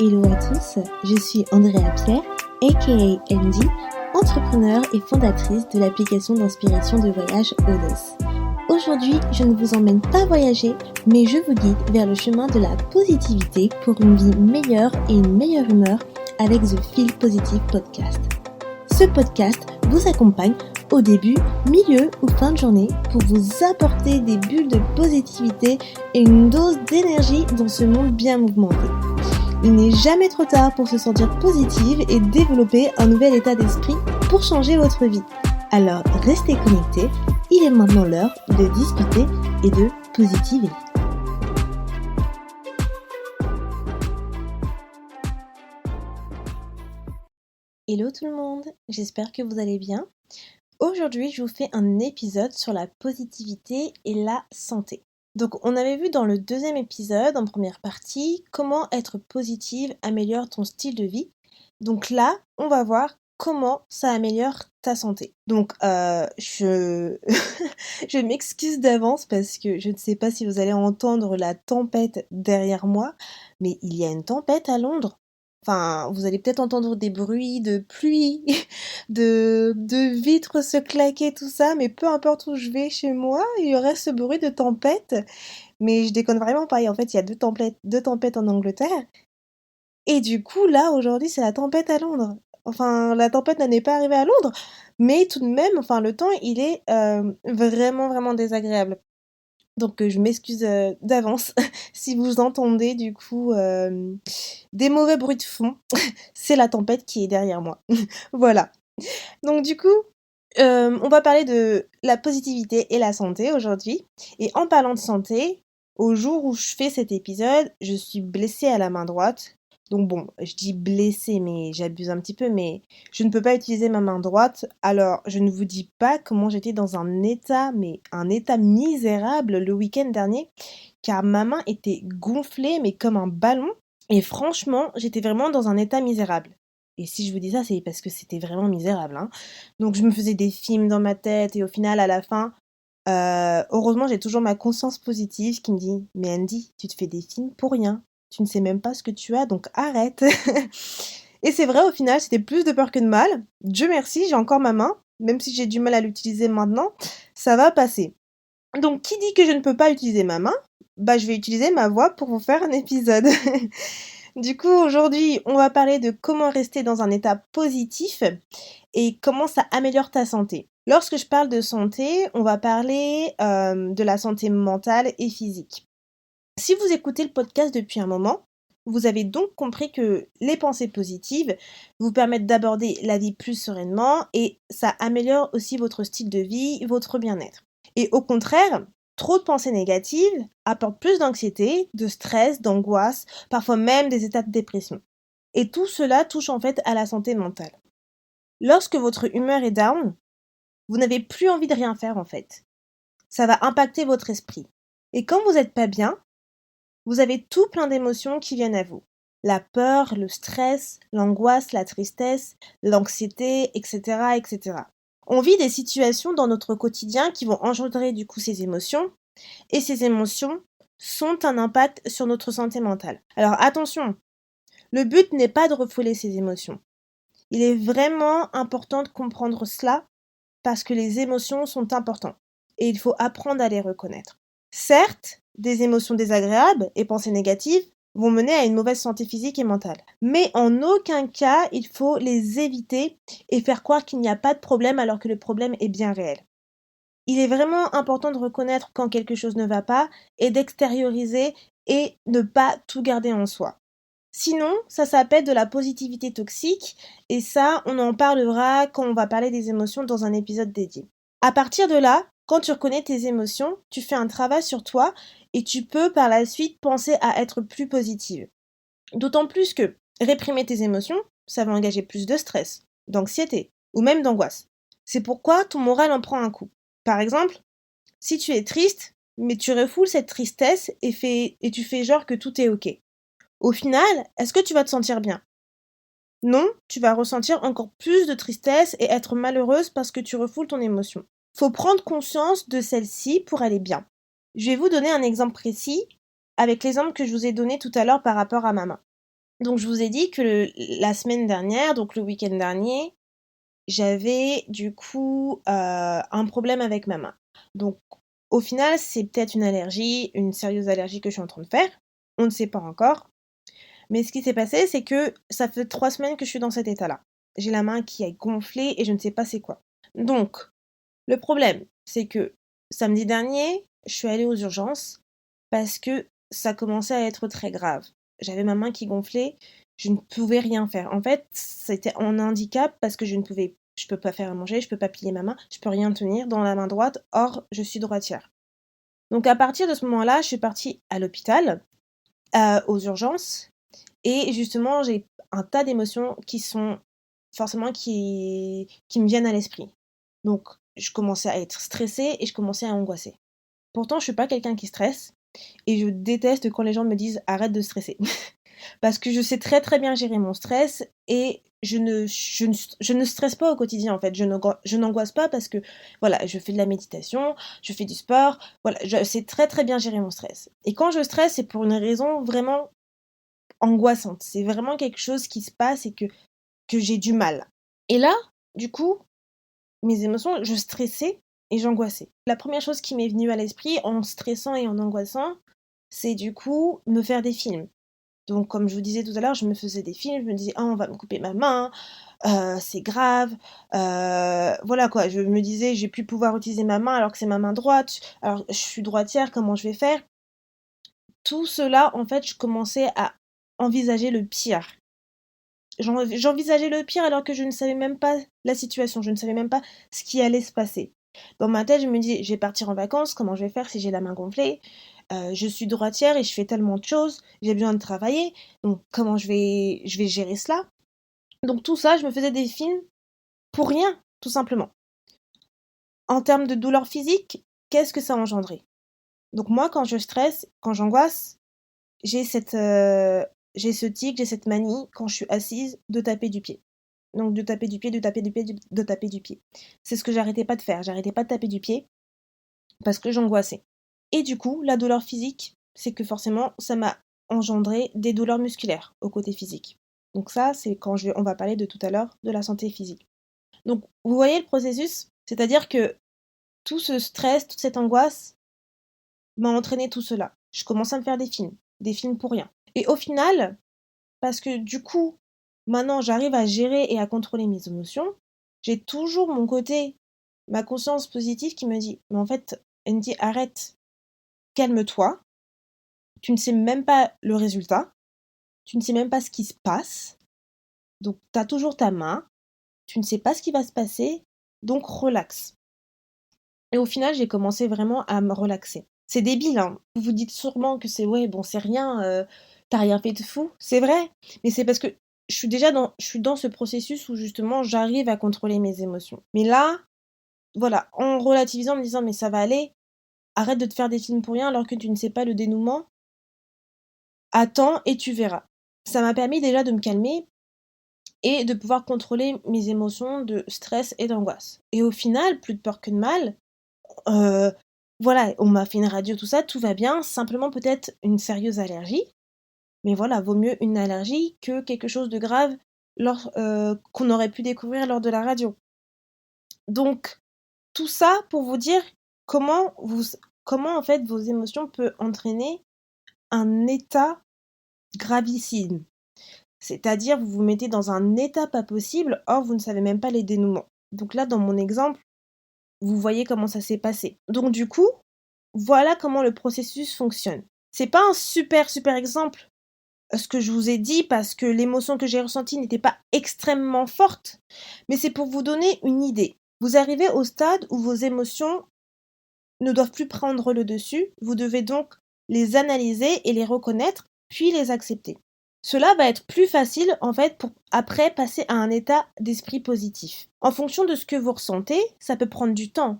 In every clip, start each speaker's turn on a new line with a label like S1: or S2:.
S1: Hello à tous, je suis Andrea Pierre, aka Andy, entrepreneur et fondatrice de l'application d'inspiration de voyage Odes. Aujourd'hui, je ne vous emmène pas voyager, mais je vous guide vers le chemin de la positivité pour une vie meilleure et une meilleure humeur avec The Feel Positive Podcast. Ce podcast vous accompagne au début, milieu ou fin de journée pour vous apporter des bulles de positivité et une dose d'énergie dans ce monde bien mouvementé. Il n'est jamais trop tard pour se sentir positive et développer un nouvel état d'esprit pour changer votre vie. Alors restez connectés, il est maintenant l'heure de discuter et de positiver. Hello tout le monde, j'espère que vous allez bien. Aujourd'hui, je vous fais un épisode sur la positivité et la santé. Donc, on avait vu dans le deuxième épisode, en première partie, comment être positive améliore ton style de vie. Donc là, on va voir comment ça améliore ta santé. Donc, je m'excuse d'avance parce que je ne sais pas si vous allez entendre la tempête derrière moi, mais il y a une tempête à Londres. Enfin, vous allez peut-être entendre des bruits de pluie, de vitres se claquer, tout ça, mais peu importe où je vais chez moi, il y aurait ce bruit de tempête. Mais je déconne vraiment pas. Et en fait, il y a deux tempêtes en Angleterre. Et du coup, là, aujourd'hui, c'est la tempête à Londres. Enfin, la tempête n'en est pas arrivée à Londres, mais tout de même, enfin, le temps, il est vraiment, vraiment désagréable. Donc je m'excuse d'avance si vous entendez du coup des mauvais bruits de fond. C'est la tempête qui est derrière moi. Voilà. Donc du coup, on va parler de la positivité et la santé aujourd'hui. Et en parlant de santé, au jour où je fais cet épisode, je suis blessée à la main droite. Donc bon, je dis blessée, mais j'abuse un petit peu, mais je ne peux pas utiliser ma main droite. Alors, je ne vous dis pas comment j'étais dans un état, mais un état misérable le week-end dernier, car ma main était gonflée, mais comme un ballon. Et franchement, j'étais vraiment dans un état misérable. Et si je vous dis ça, c'est parce que c'était vraiment misérable, hein. Donc je me faisais des films dans ma tête, et au final, à la fin, heureusement, j'ai toujours ma conscience positive qui me dit: «Mais Andy, tu te fais des films pour rien. Tu ne sais même pas ce que tu as, donc arrête!» Et c'est vrai, au final, c'était plus de peur que de mal. Dieu merci, j'ai encore ma main, même si j'ai du mal à l'utiliser maintenant, ça va passer. Donc qui dit que je ne peux pas utiliser ma main? Bah, je vais utiliser ma voix pour vous faire un épisode. Du coup, aujourd'hui, on va parler de comment rester dans un état positif et comment ça améliore ta santé. Lorsque je parle de santé, on va parler de la santé mentale et physique. Si vous écoutez le podcast depuis un moment, vous avez donc compris que les pensées positives vous permettent d'aborder la vie plus sereinement et ça améliore aussi votre style de vie, votre bien-être. Et au contraire, trop de pensées négatives apportent plus d'anxiété, de stress, d'angoisse, parfois même des états de dépression. Et tout cela touche en fait à la santé mentale. Lorsque votre humeur est down, vous n'avez plus envie de rien faire en fait. Ça va impacter votre esprit. Et quand vous n'êtes pas bien, vous avez tout plein d'émotions qui viennent à vous. La peur, le stress, l'angoisse, la tristesse, l'anxiété, etc., etc. On vit des situations dans notre quotidien qui vont engendrer du coup ces émotions, et ces émotions sont un impact sur notre santé mentale. Alors attention, le but n'est pas de refouler ces émotions. Il est vraiment important de comprendre cela parce que les émotions sont importantes et il faut apprendre à les reconnaître. Certes, des émotions désagréables et pensées négatives vont mener à une mauvaise santé physique et mentale. Mais en aucun cas, il faut les éviter et faire croire qu'il n'y a pas de problème alors que le problème est bien réel. Il est vraiment important de reconnaître quand quelque chose ne va pas et d'extérioriser et ne pas tout garder en soi. Sinon, ça s'appelle de la positivité toxique et ça, on en parlera quand on va parler des émotions dans un épisode dédié. À partir de là, quand tu reconnais tes émotions, tu fais un travail sur toi et tu peux par la suite penser à être plus positive. D'autant plus que réprimer tes émotions, ça va engager plus de stress, d'anxiété ou même d'angoisse. C'est pourquoi ton moral en prend un coup. Par exemple, si tu es triste, mais tu refoules cette tristesse et tu fais genre que tout est ok. Au final, est-ce que tu vas te sentir bien? Non, tu vas ressentir encore plus de tristesse et être malheureuse parce que tu refoules ton émotion. Faut prendre conscience de celle-ci pour aller bien. Je vais vous donner un exemple précis avec l'exemple que je vous ai donné tout à l'heure par rapport à ma main. Donc je vous ai dit que la semaine dernière, donc le week-end dernier, j'avais du coup un problème avec ma main. Donc au final, c'est peut-être une allergie, une sérieuse allergie que je suis en train de faire. On ne sait pas encore. Mais ce qui s'est passé, c'est que ça fait 3 semaines que je suis dans cet état-là. J'ai la main qui est gonflée et je ne sais pas c'est quoi. Donc, le problème, c'est que samedi dernier, je suis allée aux urgences parce que ça commençait à être très grave. J'avais ma main qui gonflait, je ne pouvais rien faire. En fait, c'était en handicap parce que je peux pas faire à manger, je peux pas plier ma main, je peux rien tenir dans la main droite, or je suis droitière. Donc à partir de ce moment-là, je suis partie à l'hôpital, aux urgences, et justement, j'ai un tas d'émotions qui sont forcément qui me viennent à l'esprit. Donc, je commençais à être stressée et je commençais à angoisser. Pourtant, je suis pas quelqu'un qui stresse et je déteste quand les gens me disent arrête de stresser. Parce que je sais très très bien gérer mon stress et je ne stresse pas au quotidien en fait. Je n'angoisse pas parce que voilà, je fais de la méditation, je fais du sport, voilà, je sais très très bien gérer mon stress. Et quand je stresse, c'est pour une raison vraiment angoissante. C'est vraiment quelque chose qui se passe et que j'ai du mal. Et là, du coup, mes émotions, je stressais et j'angoissais. La première chose qui m'est venue à l'esprit en stressant et en angoissant, c'est du coup me faire des films. Donc, comme je vous disais tout à l'heure, je me faisais des films, je me disais, ah, on va me couper ma main, c'est grave, voilà quoi, je me disais, je vais plus pouvoir utiliser ma main alors que c'est ma main droite, alors je suis droitière, comment je vais faire? Tout cela, en fait, je commençais à envisager le pire. J'envisageais le pire alors que je ne savais même pas la situation, je ne savais même pas ce qui allait se passer. Dans ma tête, je me dis: «Je vais partir en vacances, comment je vais faire si j'ai la main gonflée? Je suis droitière et je fais tellement de choses, j'ai besoin de travailler, donc comment je vais gérer cela?» Donc tout ça, je me faisais des films pour rien, tout simplement. En termes de douleur physique, qu'est-ce que ça a engendré? Donc moi, quand je stresse, quand j'angoisse, j'ai j'ai ce tic, j'ai cette manie, quand je suis assise, de taper du pied. Donc de taper du pied, de taper du pied, de taper du pied. C'est ce que j'arrêtais pas de faire. J'arrêtais pas de taper du pied parce que j'angoissais. Et du coup, la douleur physique, c'est que forcément, ça m'a engendré des douleurs musculaires au côté physique. Donc ça, c'est on va parler de tout à l'heure de la santé physique. Donc vous voyez le processus? C'est-à-dire que tout ce stress, toute cette angoisse m'a entraîné tout cela. Je commence à me faire des films pour rien. Et au final, parce que du coup, maintenant j'arrive à gérer et à contrôler mes émotions, j'ai toujours mon côté, ma conscience positive qui me dit: «Mais en fait, Andy, arrête, calme-toi, tu ne sais même pas le résultat, tu ne sais même pas ce qui se passe, donc tu as toujours ta main, tu ne sais pas ce qui va se passer, donc relaxe». Et au final, j'ai commencé vraiment à me relaxer. C'est débile, hein. Vous vous dites sûrement que c'est ouais, bon, c'est rien, tu rien fait de fou. C'est vrai, mais c'est parce que je suis dans ce processus où justement j'arrive à contrôler mes émotions. Mais là, voilà, en relativisant, en me disant: «Mais ça va aller, arrête de te faire des films pour rien alors que tu ne sais pas le dénouement. Attends et tu verras». Ça m'a permis déjà de me calmer et de pouvoir contrôler mes émotions de stress et d'angoisse. Et au final, plus de peur que de mal. Heu, voilà, on m'a fait une radio, tout ça, tout va bien, simplement peut-être une sérieuse allergie, mais voilà, vaut mieux une allergie que quelque chose de grave qu'on aurait pu découvrir lors de la radio. Donc tout ça pour vous dire comment vous comment en fait vos émotions peut entraîner un état gravissime. C'est-à-dire vous vous mettez dans un état pas possible, or vous ne savez même pas les dénouements. Donc là, dans mon exemple, vous voyez comment ça s'est passé. Donc du coup, voilà comment le processus fonctionne. C'est pas un super, super exemple, ce que je vous ai dit parce que l'émotion que j'ai ressentie n'était pas extrêmement forte, mais c'est pour vous donner une idée. Vous arrivez au stade où vos émotions ne doivent plus prendre le dessus, vous devez donc les analyser et les reconnaître, puis les accepter. Cela va être plus facile en fait pour après passer à un état d'esprit positif. En fonction de ce que vous ressentez, ça peut prendre du temps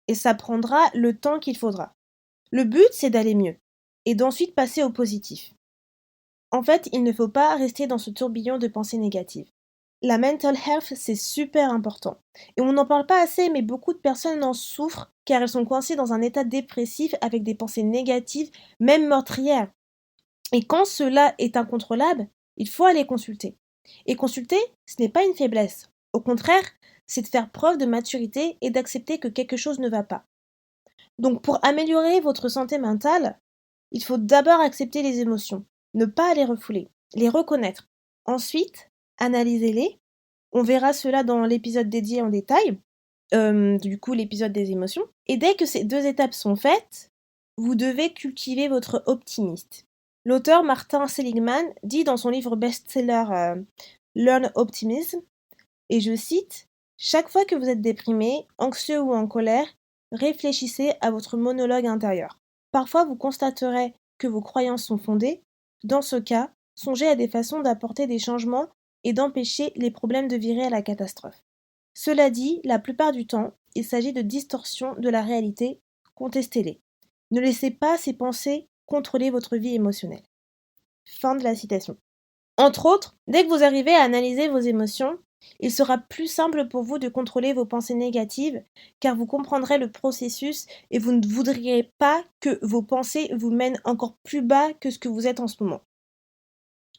S1: et ça prendra le temps qu'il faudra. Le but, c'est d'aller mieux et d'ensuite passer au positif. En fait, il ne faut pas rester dans ce tourbillon de pensées négatives. La mental health, c'est super important. Et on n'en parle pas assez, mais beaucoup de personnes en souffrent car elles sont coincées dans un état dépressif avec des pensées négatives, même meurtrières. Et quand cela est incontrôlable, il faut aller consulter. Et consulter, ce n'est pas une faiblesse. Au contraire, c'est de faire preuve de maturité et d'accepter que quelque chose ne va pas. Donc pour améliorer votre santé mentale, il faut d'abord accepter les émotions, ne pas les refouler, les reconnaître. Ensuite, analysez-les. On verra cela dans l'épisode dédié en détail, du coup l'épisode des émotions. Et dès que ces deux étapes sont faites, vous devez cultiver votre optimiste. L'auteur Martin Seligman dit dans son livre best-seller Learn Optimism, et je cite, chaque fois que vous êtes déprimé, anxieux ou en colère, réfléchissez à votre monologue intérieur. Parfois, vous constaterez que vos croyances sont fondées. Dans ce cas, songez à des façons d'apporter des changements et d'empêcher les problèmes de virer à la catastrophe. Cela dit, la plupart du temps, il s'agit de distorsions de la réalité. Contestez-les. Ne laissez pas ces pensées contrôler votre vie émotionnelle. Fin de la citation. Entre autres, dès que vous arrivez à analyser vos émotions, il sera plus simple pour vous de contrôler vos pensées négatives, car vous comprendrez le processus et vous ne voudriez pas que vos pensées vous mènent encore plus bas que ce que vous êtes en ce moment.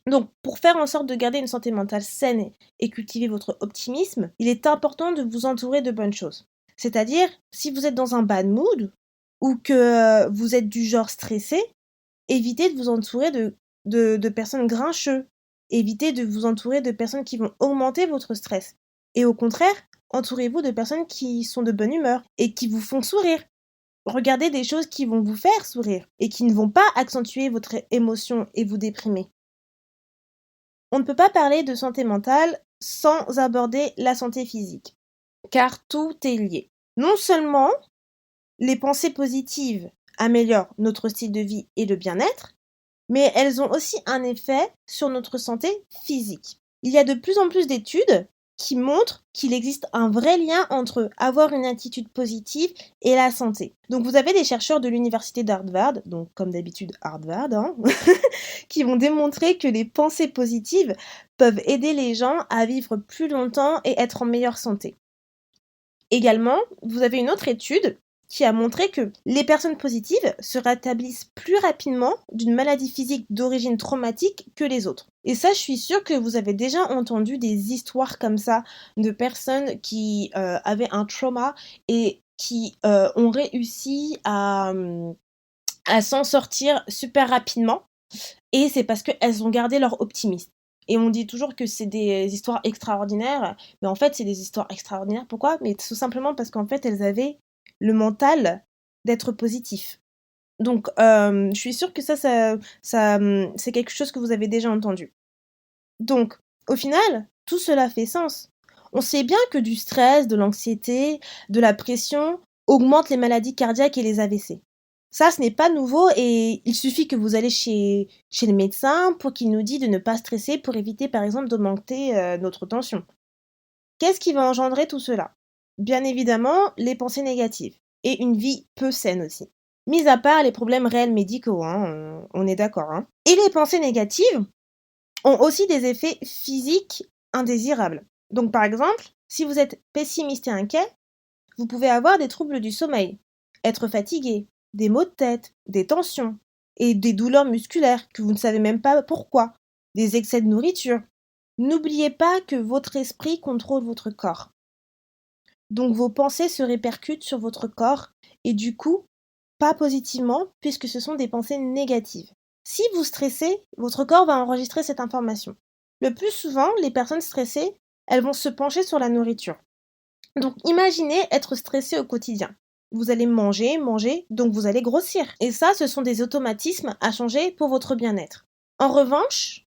S1: Donc, pour faire en sorte de garder une santé mentale saine et cultiver votre optimisme, il est important de vous entourer de bonnes choses. C'est-à-dire, si vous êtes dans un bad mood ou que vous êtes du genre stressé, évitez de vous entourer de personnes grincheuses. Évitez de vous entourer de personnes qui vont augmenter votre stress. Et au contraire, entourez-vous de personnes qui sont de bonne humeur et qui vous font sourire. Regardez des choses qui vont vous faire sourire et qui ne vont pas accentuer votre émotion et vous déprimer. On ne peut pas parler de santé mentale sans aborder la santé physique, car tout est lié. Non seulement les pensées positives améliorent notre style de vie et le bien-être, mais elles ont aussi un effet sur notre santé physique. Il y a de plus en plus d'études qui montrent qu'il existe un vrai lien entre avoir une attitude positive et la santé. Donc vous avez des chercheurs de l'université d'Harvard, donc comme d'habitude Harvard, qui vont démontrer que les pensées positives peuvent aider les gens à vivre plus longtemps et être en meilleure santé. Également, vous avez une autre étude qui a montré que les personnes positives se rétablissent plus rapidement d'une maladie physique d'origine traumatique que les autres. Et ça, je suis sûre que vous avez déjà entendu des histoires comme ça de personnes qui avaient un trauma et qui ont réussi à s'en sortir super rapidement. Et c'est parce qu'elles ont gardé leur optimisme. Et on dit toujours que c'est des histoires extraordinaires, mais en fait, c'est des histoires extraordinaires. Pourquoi? Mais tout simplement parce qu'en fait, elles avaient le mental d'être positif. Donc, je suis sûre que ça c'est quelque chose que vous avez déjà entendu. Donc, au final, tout cela fait sens. On sait bien que du stress, de l'anxiété, de la pression augmentent les maladies cardiaques et les AVC. Ça, ce n'est pas nouveau et il suffit que vous allez chez le médecin pour qu'il nous dise de ne pas stresser pour éviter par exemple d'augmenter notre tension. Qu'est-ce qui va engendrer tout cela? Bien évidemment, les pensées négatives et une vie peu saine aussi. Mis à part les problèmes réels médicaux, on est d'accord. Et les pensées négatives ont aussi des effets physiques indésirables. Donc par exemple, si vous êtes pessimiste et inquiet, vous pouvez avoir des troubles du sommeil, être fatigué, des maux de tête, des tensions et des douleurs musculaires que vous ne savez même pas pourquoi, des excès de nourriture. N'oubliez pas que votre esprit contrôle votre corps. Donc vos pensées se répercutent sur votre corps et du coup, pas positivement puisque ce sont des pensées négatives. Si vous stressez, votre corps va enregistrer cette information. Le plus souvent, les personnes stressées, elles vont se pencher sur la nourriture. Donc imaginez être stressé au quotidien. Vous allez manger, donc vous allez grossir. Et ça, ce sont des automatismes à changer pour votre bien-être. En revanche,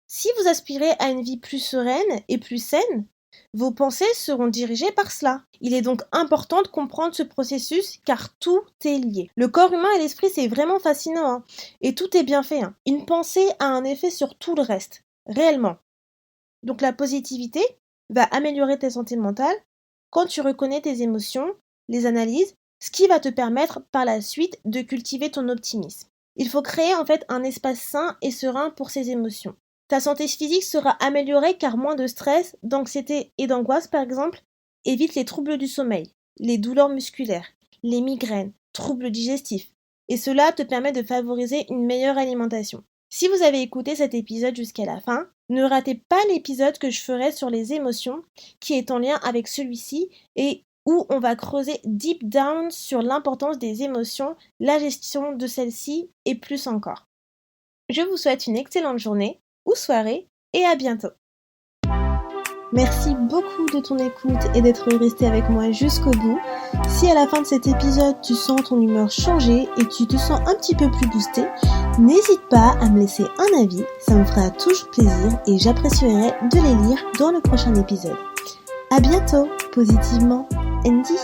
S1: si vous aspirez à une vie plus sereine et plus saine, vos pensées seront dirigées par cela. Il est donc important de comprendre ce processus car tout est lié. Le corps humain et l'esprit, c'est vraiment fascinant et tout est bien fait. Une pensée a un effet sur tout le reste, réellement. Donc la positivité va améliorer ta santé mentale quand tu reconnais tes émotions, les analyses, ce qui va te permettre par la suite de cultiver ton optimisme. Il faut créer en fait un espace sain et serein pour ces émotions. Ta santé physique sera améliorée car moins de stress, d'anxiété et d'angoisse par exemple, évite les troubles du sommeil, les douleurs musculaires, les migraines, troubles digestifs. Et cela te permet de favoriser une meilleure alimentation. Si vous avez écouté cet épisode jusqu'à la fin, ne ratez pas l'épisode que je ferai sur les émotions, qui est en lien avec celui-ci et où on va creuser deep down sur l'importance des émotions, la gestion de celles-ci et plus encore. Je vous souhaite une excellente journée ou soirée et à bientôt. Merci beaucoup de ton écoute et d'être resté avec moi jusqu'au bout. Si à la fin de cet épisode tu sens ton humeur changer et tu te sens un petit peu plus boosté, n'hésite pas à me laisser un avis, ça me fera toujours plaisir et j'apprécierai de les lire dans le prochain épisode. À bientôt, positivement, Andy.